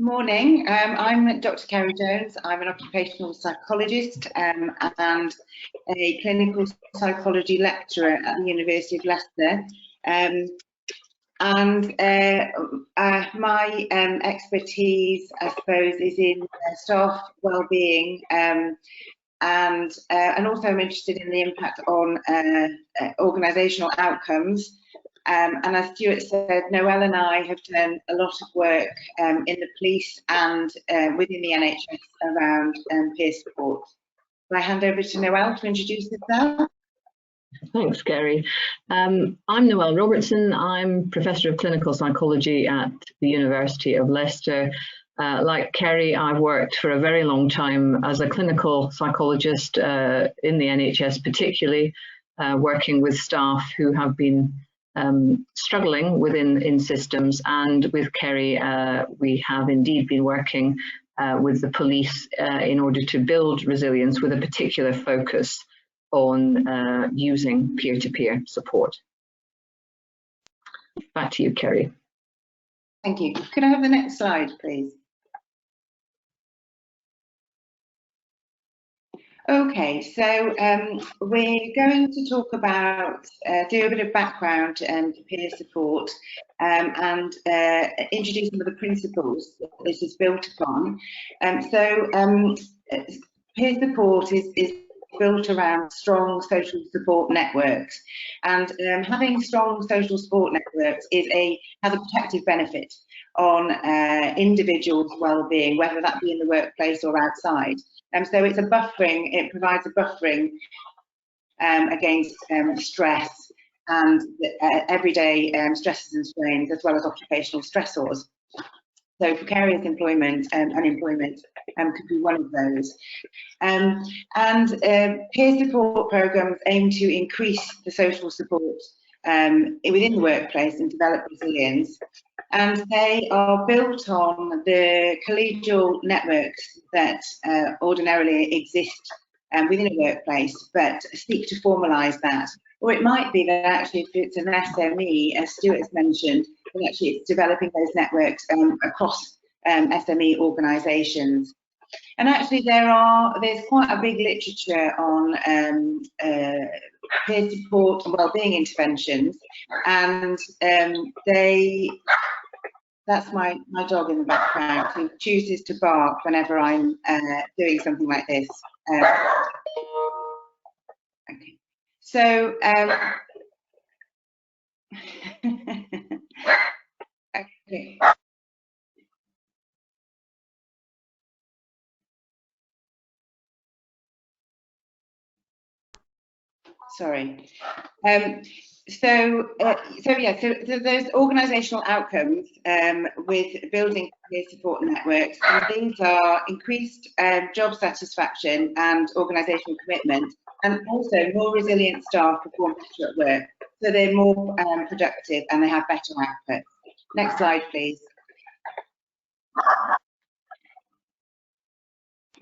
Morning, I'm Dr. Ceri Jones. I'm an occupational psychologist and a clinical psychology lecturer at the University of Leicester. My expertise, I suppose, is in staff wellbeing, and also I'm interested in the impact on organisational outcomes. And as Stuart said, Noelle and I have done a lot of work in the police and within the NHS around peer support. Will I hand over to Noelle to introduce herself? Thanks, Ceri. I'm Noelle Robertson. I'm Professor of Clinical Psychology at the University of Leicester. Like Ceri, I've worked for a very long time as a clinical psychologist in the NHS, particularly working with staff who have been struggling within systems, and with Ceri we have indeed been working with the police in order to build resilience with a particular focus on using peer-to-peer support. Back to you, Ceri. Thank you. Could I have the next slide, please? Okay, so we're going to talk about, do a bit of background to peer support and introduce some of the principles that this is built upon. Peer support is built around strong social support networks, and having strong social support networks has a protective benefit on individuals' well-being, whether that be in the workplace or outside. So it's a buffering, it provides a buffering against stress and everyday stresses and strains, as well as occupational stressors. So precarious employment and unemployment could be one of those. Peer support programs aim to increase the social support within the workplace and develop resilience. And they are built on the collegial networks that ordinarily exist within a workplace, but seek to formalise that. Or it might be that actually, if it's an SME, as Stuart has mentioned, then actually it's developing those networks across SME organisations. And actually, there's quite a big literature on peer support and wellbeing interventions, and that's my dog in the background, who chooses to bark whenever I'm doing something like this. Okay, so okay. Sorry. So there's organisational outcomes with building peer support networks, and these are increased job satisfaction and organisational commitment, and also more resilient staff perform better at work, so they're more productive and they have better output. Next slide, please.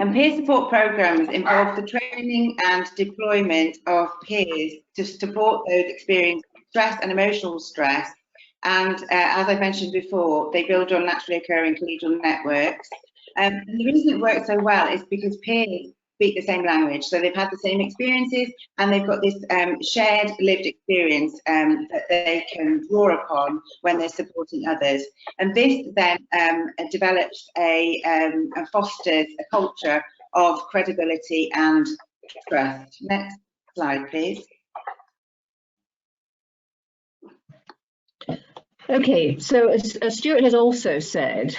And peer support programs involve the training and deployment of peers to support those experiencing stress and emotional stress. And as I mentioned before, they build on naturally occurring collegial networks. And the reason it works so well is because peers speak the same language. So they've had the same experiences, and they've got this shared lived experience that they can draw upon when they're supporting others. And this then develops and fosters a culture of credibility and trust. Next slide, please. Okay, so as Stuart has also said,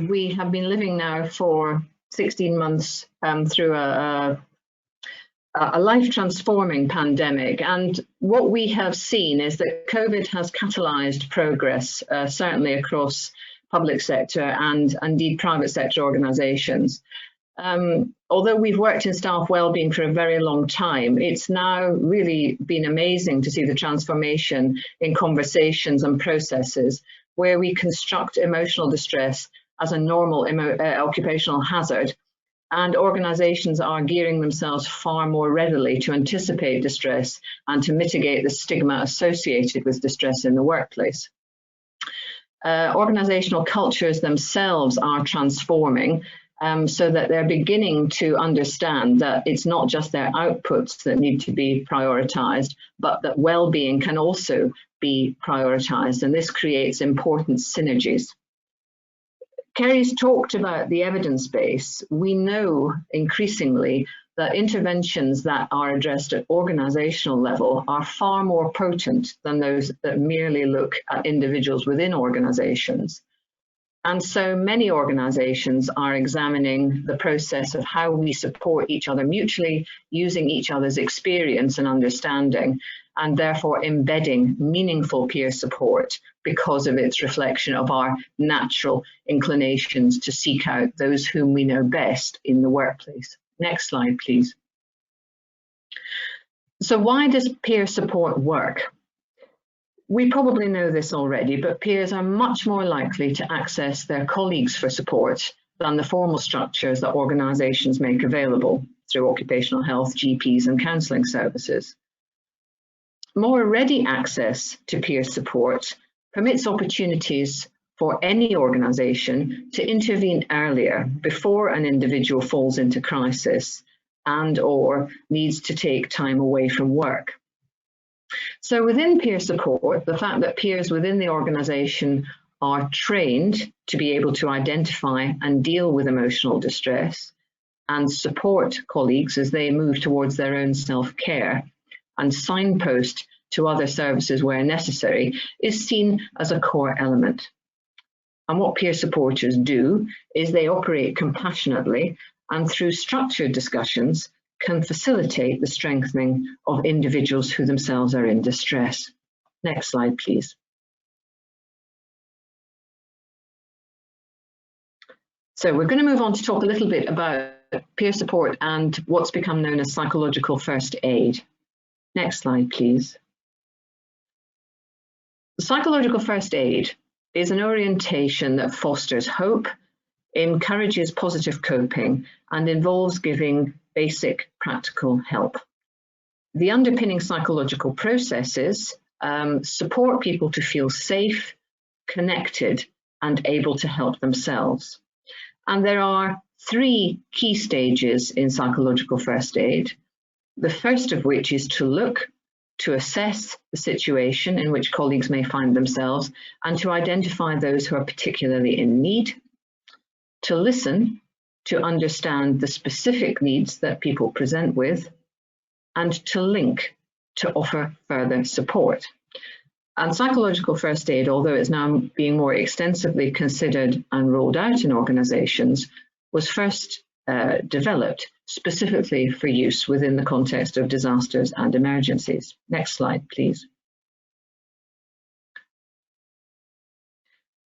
we have been living now for 16 months through a life-transforming pandemic, and what we have seen is that COVID has catalysed progress, certainly across public sector and indeed private sector organisations. Although we've worked in staff wellbeing for a very long time, it's now really been amazing to see the transformation in conversations and processes where we construct emotional distress as a normal occupational hazard, and organisations are gearing themselves far more readily to anticipate distress and to mitigate the stigma associated with distress in the workplace. Organizational cultures themselves are transforming, so that they're beginning to understand that it's not just their outputs that need to be prioritized, but that well-being can also be prioritized, and this creates important synergies. Ceri's talked about the evidence base. We know increasingly that interventions that are addressed at organizational level are far more potent than those that merely look at individuals within organizations. And so many organizations are examining the process of how we support each other mutually, using each other's experience and understanding, and therefore embedding meaningful peer support because of its reflection of our natural inclinations to seek out those whom we know best in the workplace. Next slide, please. So why does peer support work? We probably know this already, but peers are much more likely to access their colleagues for support than the formal structures that organisations make available through occupational health, GPs and counselling services. More ready access to peer support permits opportunities for any organisation to intervene earlier before an individual falls into crisis and/or needs to take time away from work. So within peer support, the fact that peers within the organisation are trained to be able to identify and deal with emotional distress and support colleagues as they move towards their own self-care and signpost to other services where necessary is seen as a core element. And what peer supporters do is they operate compassionately and through structured discussions can facilitate the strengthening of individuals who themselves are in distress. Next slide, please. So we're going to move on to talk a little bit about peer support and what's become known as psychological first aid. Next slide, please. Psychological first aid is an orientation that fosters hope, encourages positive coping, and involves giving basic practical help. The underpinning psychological processes support people to feel safe, connected, and able to help themselves. And there are 3 key stages in psychological first aid. The first of which is to look, to assess the situation in which colleagues may find themselves, and to identify those who are particularly in need, to listen, to understand the specific needs that people present with, and to link, to offer further support. And psychological first aid, although it's now being more extensively considered and rolled out in organisations, was first developed specifically for use within the context of disasters and emergencies. Next slide, please.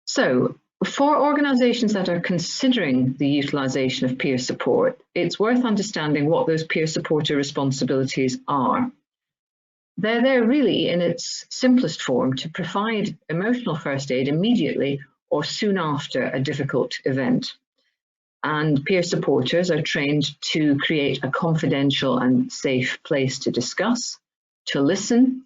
So, for organisations that are considering the utilisation of peer support, it's worth understanding what those peer supporter responsibilities are. They're there really in its simplest form to provide emotional first aid immediately or soon after a difficult event. And peer supporters are trained to create a confidential and safe place to discuss, to listen,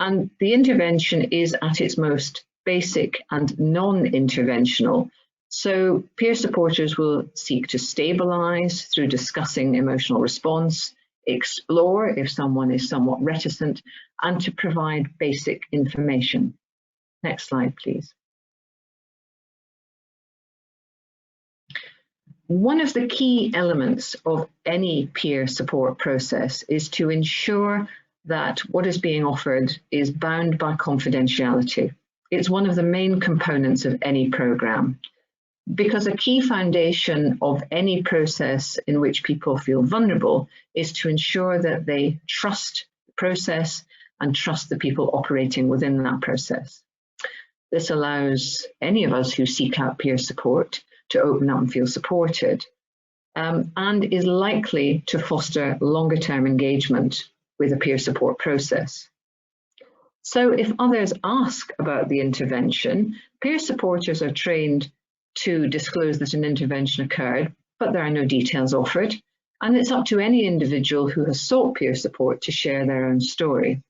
and the intervention is at its most basic and non-interventional. So peer supporters will seek to stabilise through discussing emotional response, explore if someone is somewhat reticent, and to provide basic information. Next slide, please. One of the key elements of any peer support process is to ensure that what is being offered is bound by confidentiality. It's one of the main components of any programme, because a key foundation of any process in which people feel vulnerable is to ensure that they trust the process and trust the people operating within that process. This allows any of us who seek out peer support to open up and feel supported, and is likely to foster longer term engagement with a peer support process. So if others ask about the intervention, peer supporters are trained to disclose that an intervention occurred, but there are no details offered, and it's up to any individual who has sought peer support to share their own story.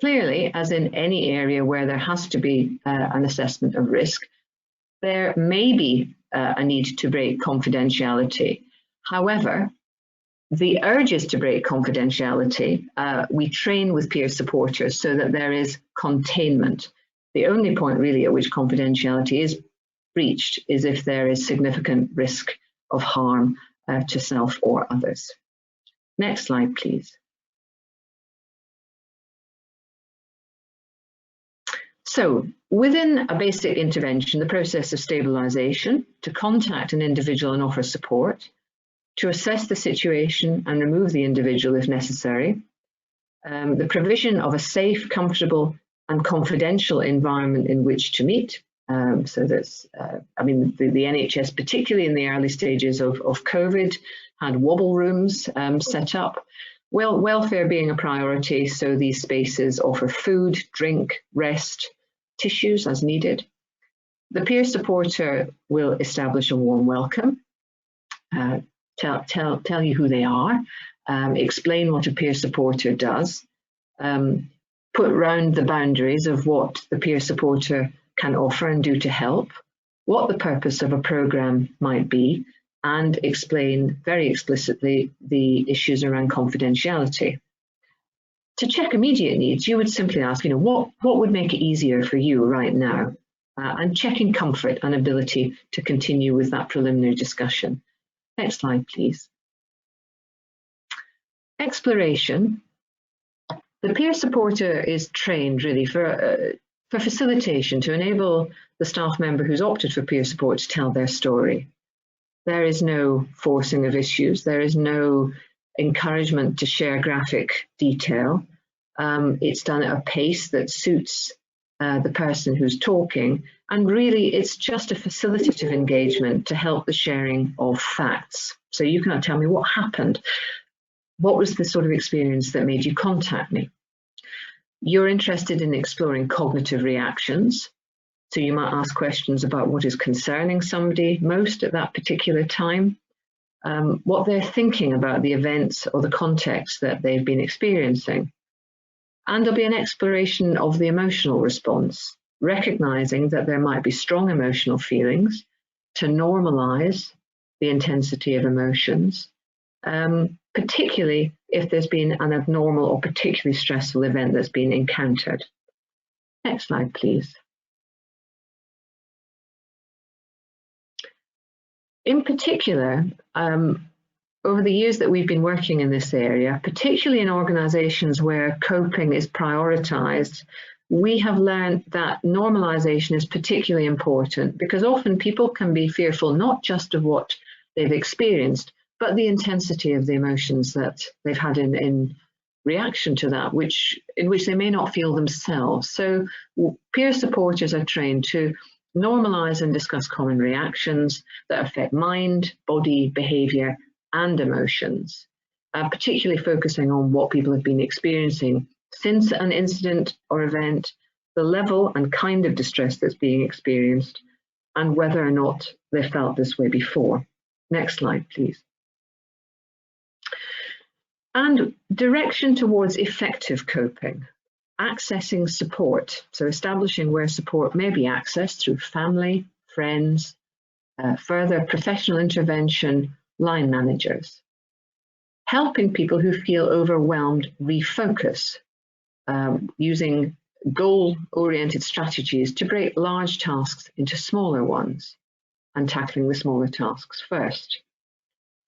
Clearly, as in any area where there has to be an assessment of risk, there may be a need to break confidentiality. However, the urges to break confidentiality, we train with peer supporters so that there is containment. The only point really at which confidentiality is breached is if there is significant risk of harm to self or others. Next slide, please. So within a basic intervention, the process of stabilization, to contact an individual and offer support, to assess the situation and remove the individual if necessary, the provision of a safe, comfortable and confidential environment in which to meet. So that's, I mean, the NHS, particularly in the early stages of COVID, had wobble rooms set up. Well, welfare being a priority, so these spaces offer food, drink, rest, tissues as needed. The peer supporter will establish a warm welcome, tell you who they are, explain what a peer supporter does, put round the boundaries of what the peer supporter can offer and do to help, what the purpose of a programme might be, and explain very explicitly the issues around confidentiality. To check immediate needs, you would simply ask, what would make it easier for you right now? And checking comfort and ability to continue with that preliminary discussion. Next slide, please. Exploration. The peer supporter is trained really for facilitation, to enable the staff member who's opted for peer support to tell their story. There is no forcing of issues. There is no encouragement to share graphic detail. It's done at a pace that suits the person who's talking, and really it's just a facilitative engagement to help the sharing of facts. So you can tell me what happened. What was the sort of experience that made you contact me? You're interested in exploring cognitive reactions. So you might ask questions about what is concerning somebody most at that particular time, what they're thinking about the events or the context that they've been experiencing. And there'll be an exploration of the emotional response, recognizing that there might be strong emotional feelings, to normalize the intensity of emotions, particularly if there's been an abnormal or particularly stressful event that's been encountered. Next slide, please. In particular, over the years that we've been working in this area, particularly in organisations where coping is prioritised, we have learned that normalisation is particularly important, because often people can be fearful not just of what they've experienced, but the intensity of the emotions that they've had in reaction to that, in which they may not feel themselves. So peer supporters are trained to normalise and discuss common reactions that affect mind, body, behaviour and emotions, particularly focusing on what people have been experiencing since an incident or event, the level and kind of distress that's being experienced, and whether or not they felt this way before. Next slide, please. And direction towards effective coping, accessing support, so establishing where support may be accessed through family, friends, further professional intervention, line managers. Helping people who feel overwhelmed refocus, using goal-oriented strategies to break large tasks into smaller ones and tackling the smaller tasks first.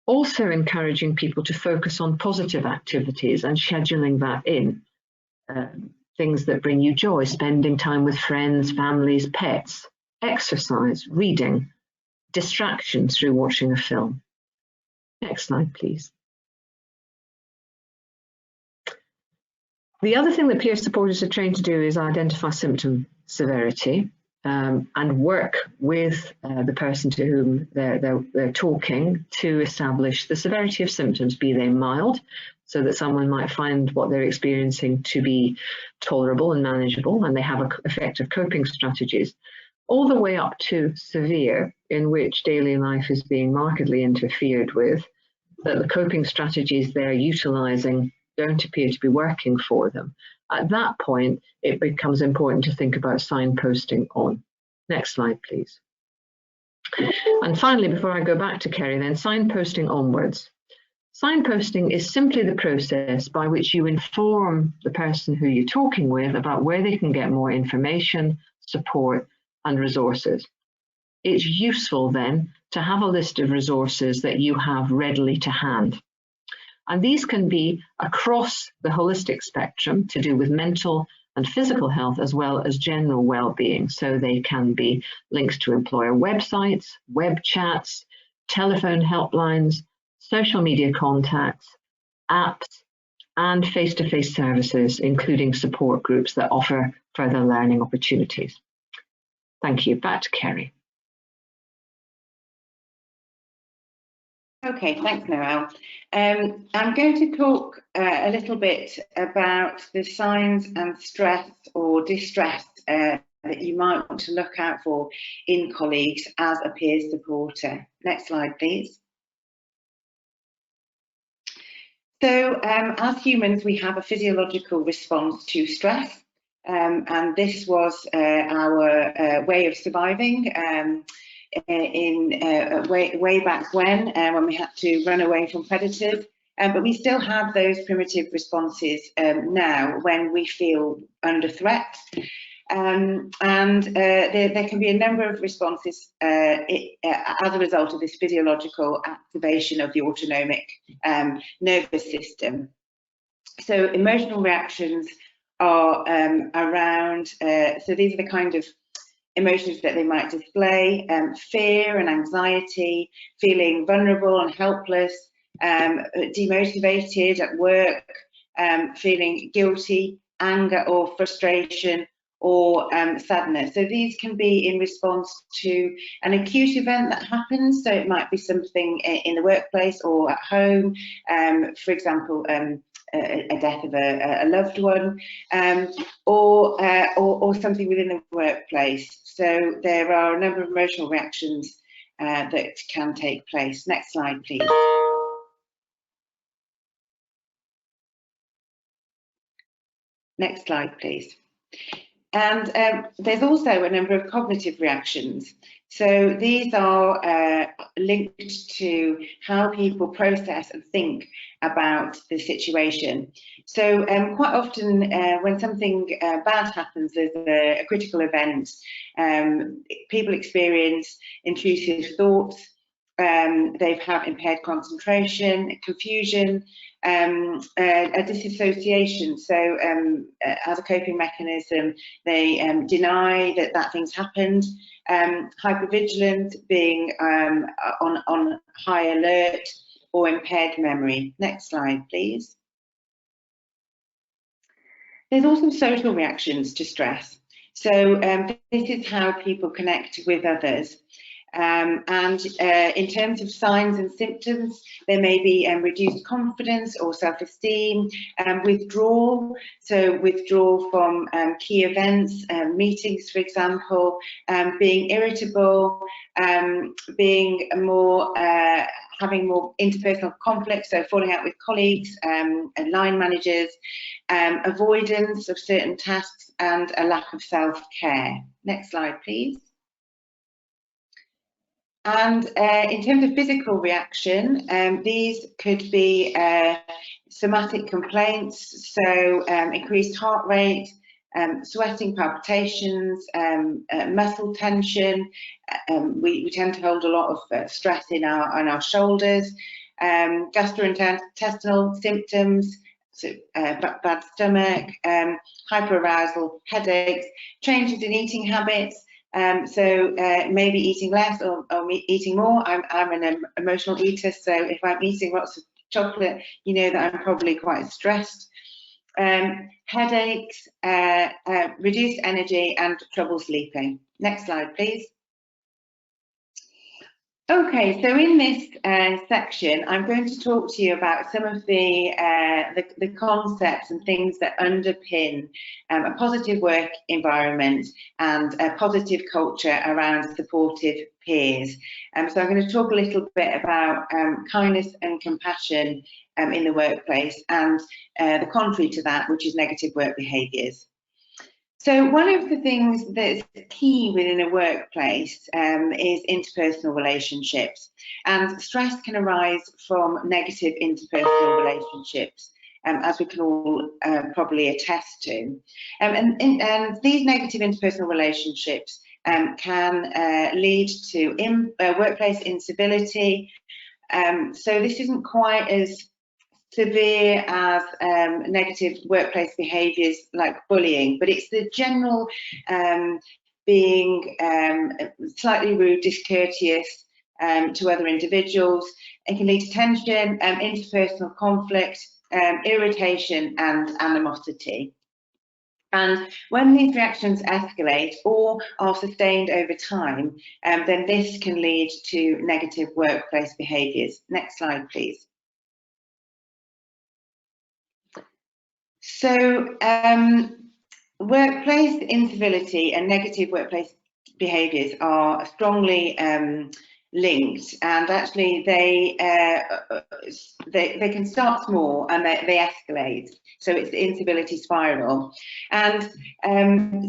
Also encouraging people to focus on positive activities and scheduling that in. Things that bring you joy, spending time with friends, families, pets, exercise, reading, distraction through watching a film. Next slide, please. The other thing that peer supporters are trained to do is identify symptom severity and work with the person to whom they're talking to establish the severity of symptoms, be they mild, so that someone might find what they're experiencing to be tolerable and manageable, and they have effective coping strategies, all the way up to severe, in which daily life is being markedly interfered with, that the coping strategies they're utilising don't appear to be working for them, at that point, it becomes important to think about signposting on. Next slide, please. And finally, before I go back to Ceri, then signposting onwards. Signposting is simply the process by which you inform the person who you're talking with about where they can get more information, support, and resources. It's useful then to have a list of resources that you have readily to hand. And these can be across the holistic spectrum to do with mental and physical health as well as general well-being. So they can be links to employer websites, web chats, telephone helplines, social media contacts, apps, and face-to-face services, including support groups that offer further learning opportunities. Thank you. Back to Ceri. Okay, thanks, Noelle. I'm going to talk a little bit about the signs and stress or distress that you might want to look out for in colleagues as a peer supporter. Next slide, please. So, as humans, we have a physiological response to stress, and this was our way of surviving way back when we had to run away from predators. But we still have those primitive responses now when we feel under threat. And there can be a number of responses as a result of this physiological activation of the autonomic nervous system. So emotional reactions are around, so these are the kind of emotions that they might display: fear and anxiety, feeling vulnerable and helpless, demotivated at work, feeling guilty, anger or frustration, or sadness. So these can be in response to an acute event that happens. So it might be something in the workplace or at home, for example, a death of a loved one, or something within the workplace. So there are a number of emotional reactions that can take place. Next slide, please. Next slide, please. And there's also a number of cognitive reactions. So these are linked to how people process and think about the situation. So quite often when something bad happens, there's a critical event, people experience intrusive thoughts, they have impaired concentration, confusion, a disassociation. So as a coping mechanism, they deny that things happened. Hypervigilance, being on high alert, or impaired memory. Next slide, please. There's also social reactions to stress. So this is how people connect with others. And in terms of signs and symptoms, there may be reduced confidence or self-esteem, withdrawal, so withdrawal from key events, meetings, for example, being irritable, being more, having more interpersonal conflict, so falling out with colleagues and line managers, avoidance of certain tasks, and a lack of self-care. Next slide, please. And in terms of physical reaction, these could be somatic complaints, so increased heart rate, sweating, palpitations, muscle tension. We tend to hold a lot of stress in our shoulders, gastrointestinal symptoms, so bad stomach, hyperarousal, headaches, changes in eating habits. So maybe eating less or eating more. I'm an emotional eater, so if I'm eating lots of chocolate, you know that I'm probably quite stressed. Headaches, reduced energy, and trouble sleeping. Next slide, please. Okay, so in this section, I'm going to talk to you about some of the concepts and things that underpin a positive work environment and a positive culture around supportive peers. So I'm going to talk a little bit about kindness and compassion in the workplace, and the contrary to that, which is negative work behaviours. So one of the things that's key within a workplace is interpersonal relationships, and stress can arise from negative interpersonal relationships, as we can all probably attest to. And these negative interpersonal relationships can lead to workplace incivility. So this isn't quite as severe as negative workplace behaviours like bullying, but it's the general being slightly rude, discourteous to other individuals. It can lead to tension, interpersonal conflict, irritation and animosity. And when these reactions escalate or are sustained over time, then this can lead to negative workplace behaviours. Next slide, please. So workplace incivility and negative workplace behaviours are strongly linked, and actually they can start small and they escalate. So it's the incivility spiral. And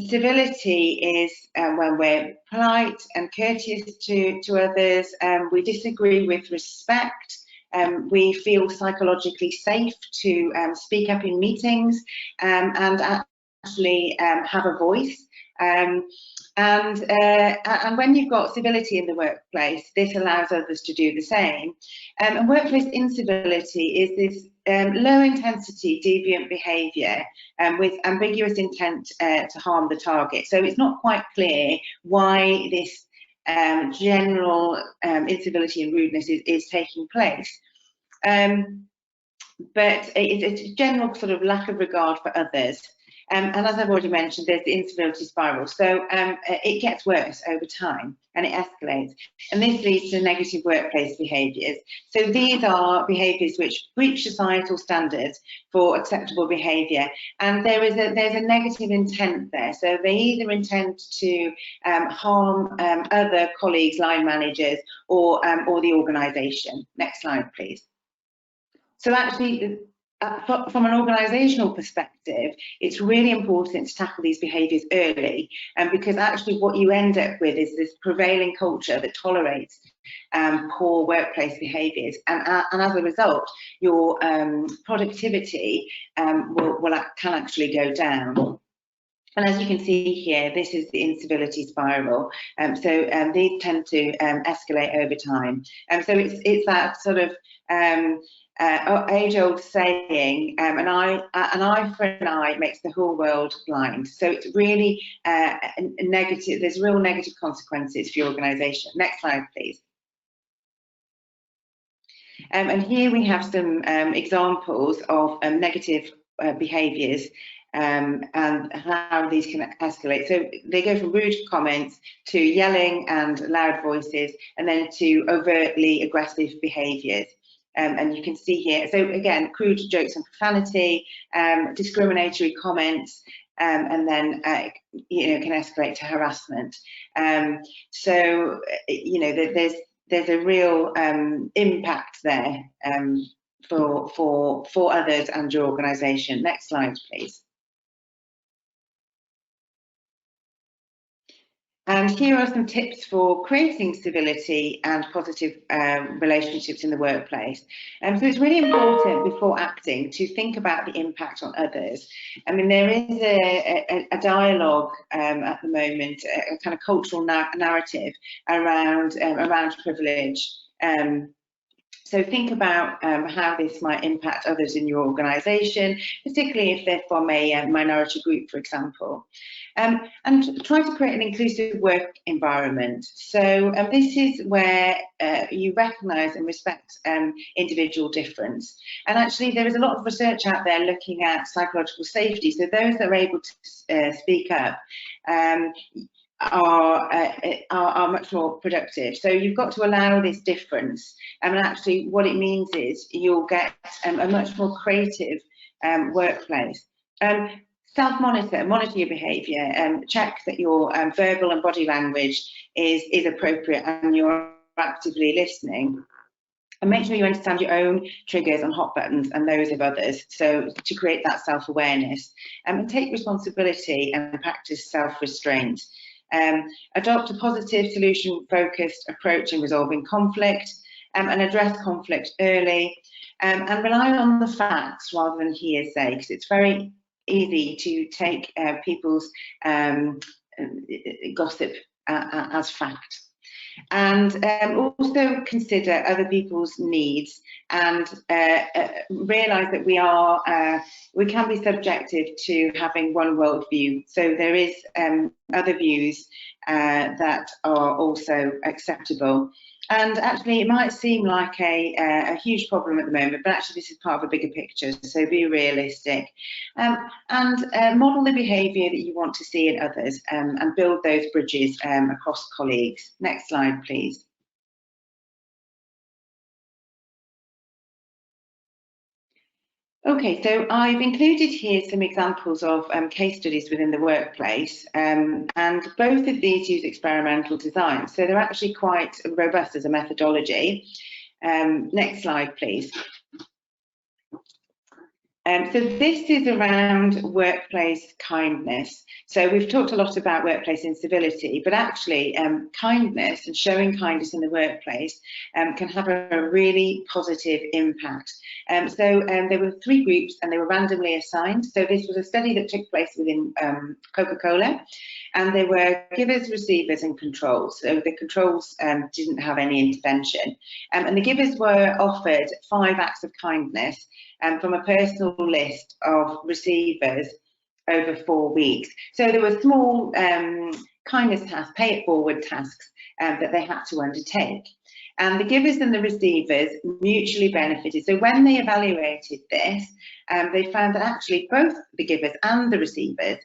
civility is when we're polite and courteous to others, we disagree with respect. We feel psychologically safe to speak up in meetings and actually have a voice. And when you've got civility in the workplace, this allows others to do the same. And workplace incivility is this low intensity deviant behaviour with ambiguous intent to harm the target. So it's not quite clear why this general incivility and rudeness is taking place. But it's a general sort of lack of regard for others. And as I've already mentioned, there's the incivility spiral. So it gets worse over time and it escalates. And this leads to negative workplace behaviours. So these are behaviours which breach societal standards for acceptable behaviour. And there's a negative intent there. So they either intend to harm other colleagues, line managers, or the organisation. Next slide, please. So actually, from an organisational perspective, it's really important to tackle these behaviours early, because actually what you end up with is this prevailing culture that tolerates poor workplace behaviours, and as a result, your productivity can actually go down. And as you can see here, this is the incivility spiral. So these tend to escalate over time. So it's that sort of age-old saying, an eye for an eye makes the whole world blind. So it's really negative. There's real negative consequences for your organisation. Next slide, please. And here we have some examples of negative behaviours and how these can escalate. So they go from rude comments to yelling and loud voices, and then to overtly aggressive behaviours. And you can see here, so again, crude jokes and profanity, discriminatory comments, and then can escalate to harassment. So there's a real impact there for others and your organisation. Next slide, please. And here are some tips for creating civility and positive relationships in the workplace. So it's really important before acting to think about the impact on others. I mean, there is a dialogue at the moment, a kind of cultural narrative around privilege. So think about how this might impact others in your organisation, particularly if they're from a minority group, for example. And try to create an inclusive work environment. So this is where you recognise and respect individual difference. And actually there is a lot of research out there looking at psychological safety. So those that are able to speak up, are much more productive. So you've got to allow this difference, and actually what it means is you'll get a much more creative workplace. Self-monitor, monitor your behaviour, check that your verbal and body language is appropriate and you're actively listening. And make sure you understand your own triggers and hot buttons and those of others, so to create that self-awareness. And take responsibility and practice self-restraint. Adopt a positive, solution-focused approach in resolving conflict, and address conflict early, and rely on the facts rather than hearsay, because it's very easy to take people's gossip as fact. And also consider other people's needs, and realise that we can be subjected to having one worldview. So there is other views that are also acceptable. And actually, it might seem like a huge problem at the moment, but actually this is part of a bigger picture, so be realistic. And model the behaviour that you want to see in others, and build those bridges across colleagues. Next slide, please. Okay, so I've included here some examples of case studies within the workplace, and both of these use experimental design, so they're actually quite robust as a methodology. Next slide, please. So this is around workplace kindness. So we've talked a lot about workplace incivility, but actually kindness and showing kindness in the workplace can have a really positive impact. So there were 3 groups and they were randomly assigned. So this was a study that took place within Coca-Cola, and there were givers, receivers and controls. So the controls didn't have any intervention. And the givers were offered 5 acts of kindness from a personal list of receivers over 4 weeks. So there were small kindness tasks, pay it forward tasks that they had to undertake. And the givers and the receivers mutually benefited. So when they evaluated this, they found that actually both the givers and the receivers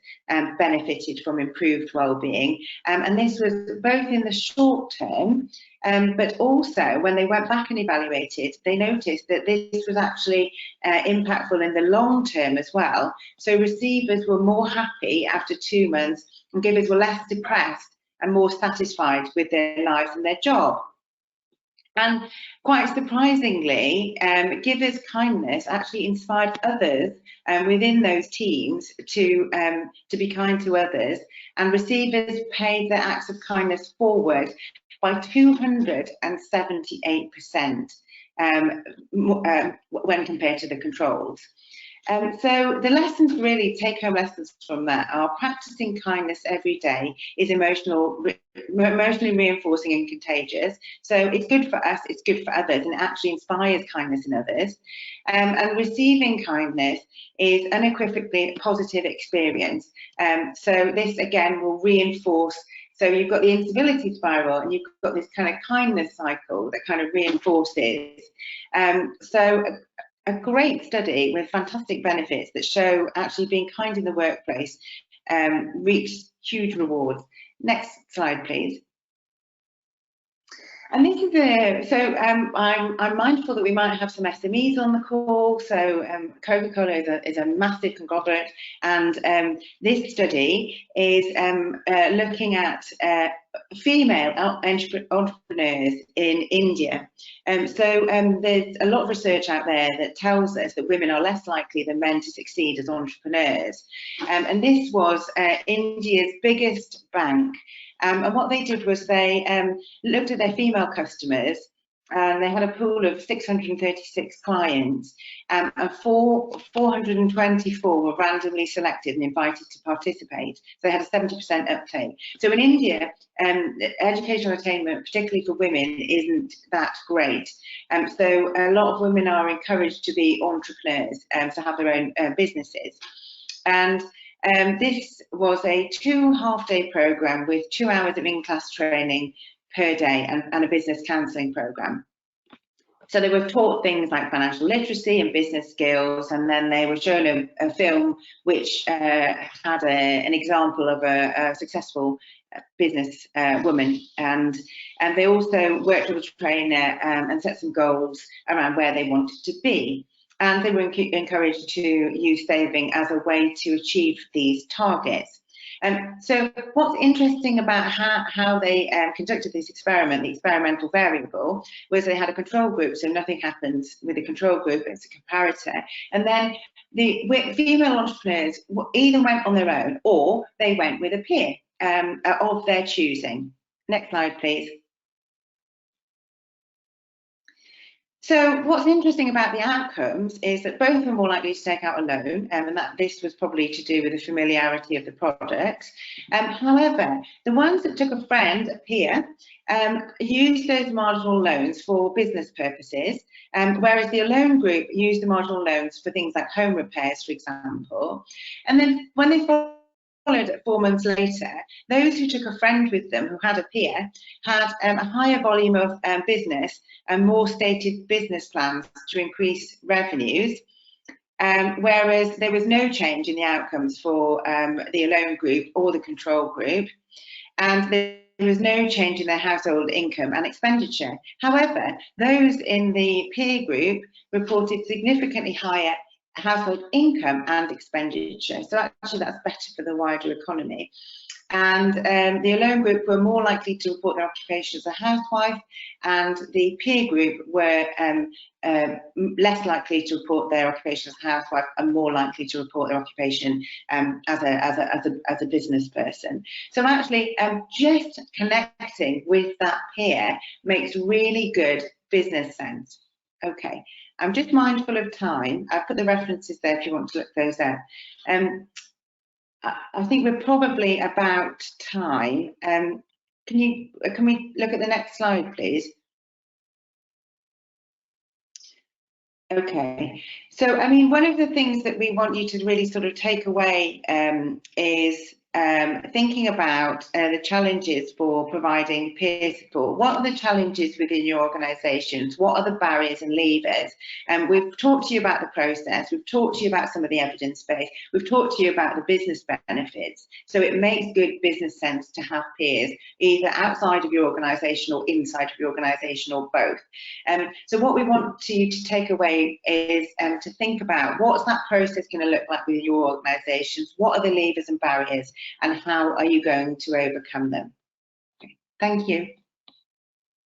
benefited from improved well-being. And this was both in the short term, but also when they went back and evaluated, they noticed that this was actually impactful in the long term as well. So receivers were more happy after 2 months, and givers were less depressed and more satisfied with their lives and their job. And quite surprisingly, givers' kindness actually inspired others within those teams to be kind to others, and receivers paid their acts of kindness forward by 278% when compared to the controls. So the lessons, really take-home lessons from that, are practicing kindness every day is emotionally reinforcing and contagious. So it's good for us, it's good for others, and it actually inspires kindness in others. And receiving kindness is unequivocally a positive experience. So this again will reinforce. So you've got the incivility spiral, and you've got this kind of kindness cycle that kind of reinforces. So a great study with fantastic benefits that show actually being kind in the workplace reaps huge rewards. Next slide, please. And this is I'm mindful that we might have some SMEs on the call. So Coca-Cola is a massive conglomerate, and this study is looking at female entrepreneurs in India. So there's a lot of research out there that tells us that women are less likely than men to succeed as entrepreneurs. And this was India's biggest bank. And what they did was they looked at their female customers, and they had a pool of 636 clients, and 424 were randomly selected and invited to participate. So they had a 70% uptake. So in India, educational attainment, particularly for women, isn't that great. So a lot of women are encouraged to be entrepreneurs, to have their own businesses. And this was a 2 half-day programme with 2 hours of in-class training per day, and a business counselling programme. So they were taught things like financial literacy and business skills, and then they were shown a film which had an example of a successful business woman, and they also worked with a trainer and set some goals around where they wanted to be. And they were encouraged to use saving as a way to achieve these targets. So what's interesting about how they conducted this experiment, the experimental variable, was they had a control group, so nothing happens with the control group, it's a comparator. And then the female entrepreneurs either went on their own or they went with a peer of their choosing. Next slide, please. So what's interesting about the outcomes is that both of them were likely to take out a loan, and that this was probably to do with the familiarity of the product. However, the ones that took a friend, a peer, used those marginal loans for business purposes, whereas the alone group used the marginal loans for things like home repairs, for example. And then when they followed 4 months later, those who took a friend with them, who had a peer, had a higher volume of business and more stated business plans to increase revenues, whereas there was no change in the outcomes for the alone group or the control group, and there was no change in their household income and expenditure. However, those in the peer group reported significantly higher household income and expenditure. So actually that's better for the wider economy. And the alone group were more likely to report their occupation as a housewife, and the peer group were less likely to report their occupation as a housewife and more likely to report their occupation as a business person. So actually just connecting with that peer makes really good business sense. Okay, I'm just mindful of time. I've put the references there if you want to look those up. I think we're probably about time. Can we look at the next slide, please? Okay, so I mean, one of the things that we want you to really sort of take away is thinking about the challenges for providing peer support. What are the challenges within your organisations? What are the barriers and levers? We've talked to you about the process, we've talked to you about some of the evidence base, we've talked to you about the business benefits. So it makes good business sense to have peers, either outside of your organisation or inside of your organisation or both. So what we want you to take away is to think about what's that process going to look like with your organisations, what are the levers and barriers, and how are you going to overcome them? Okay, thank you.